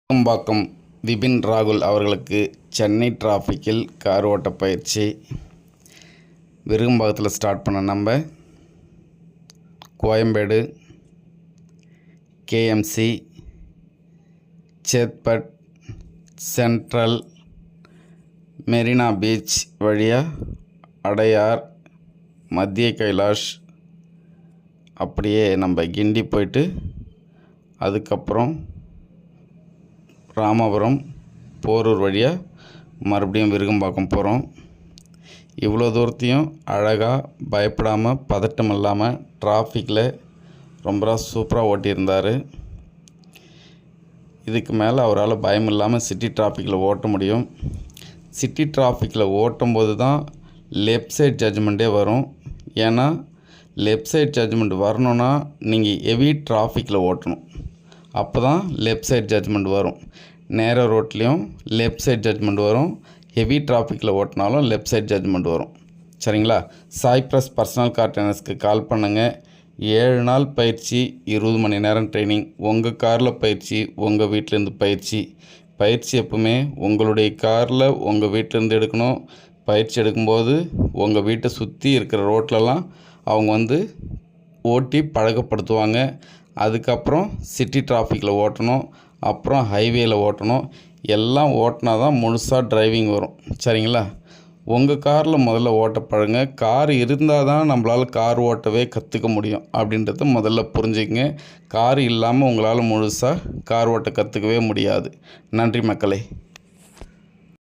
விருகம்பாக்கம் விபின் ராகுல் அவர்களுக்கு சென்னை டிராஃபிக்கில் கார் ஓட்ட பயிற்சி. விருகம்பாக்கத்தில் ஸ்டார்ட் பண்ண நம்ம Koyambedu, KMC, Chetpet, central, Marina beach வழியாக அடையார், மத்திய கைலாஷ், அப்படியே நம்ம கிண்டி போயிட்டு அதுக்கப்புறம் ராமபுரம், போரூர் வழியாக மறுபடியும் விருகம்பாக்கம் போகிறோம். இவ்வளோ தூரத்தையும் அழகாக பயப்படாமல் பதட்டம் இல்லாமல் டிராஃபிக்கில் ரொம்ப சூப்பராக ஓட்டியிருந்தார். இதுக்கு மேலே அவரால் பயம் இல்லாமல் சிட்டி டிராஃபிக்கில் ஓட்ட முடியும். சிட்டி டிராஃபிக்கில் ஓட்டும்போது தான் லெஃப்ட் சைட் ஜட்ஜ்மெண்ட்டே வரும். ஏன்னா லெஃப்ட் சைட் ஜட்ஜ்மெண்ட் வரணுன்னா நீங்கள் ஹெவி டிராஃபிக்கில் ஓட்டணும். அப்போ தான் லெஃப்ட் சைட் ஜட்ஜ்மெண்ட் வரும். நேர ரோட்லேயும் லெஃப்ட் சைட் ஜட்ஜ்மெண்ட் வரும். ஹெவி டிராஃபிக்கில் ஓட்டினாலும் லெஃப்ட் சைட் ஜட்ஜ்மெண்ட் வரும். சரிங்களா? சாய்ப்ரஸ் பர்சனல் கார் ட்ரைனர்ஸ்க்கு கால் பண்ணுங்கள். 7 நாள் பயிற்சி, 20 மணி நேரம் ட்ரைனிங். உங்கள் காரில் பயிற்சி, உங்கள் வீட்டிலேருந்து பயிற்சி. பயிற்சி எப்பவுமே உங்களுடைய காரில் உங்கள் வீட்டிலேருந்து எடுக்கணும். பயிற்சி எடுக்கும்போது உங்கள் வீட்டை சுற்றி இருக்கிற ரோட்லலாம் அவங்க ஓட்டி பழக்கப்படுத்துவாங்க. அதுக்கப்புறம் சிட்டி டிராஃபிக்கில் ஓட்டணும், அப்புறம் ஹைவேயில் ஓட்டணும். எல்லாம் ஓட்டினா தான் முழுசாக டிரைவிங் வரும். சரிங்களா? உங்கள் காரில் முதல்ல ஓட்ட பழங்க. கார் இருந்தால் தான் நம்மளால் கார் ஓட்டவே கற்றுக்க முடியும் அப்படின்றத முதல்ல புரிஞ்சுக்கங்க. கார் இல்லாமல் உங்களால் முழுசாக கார் ஓட்ட கற்றுக்கவே முடியாது. நன்றி மக்களே.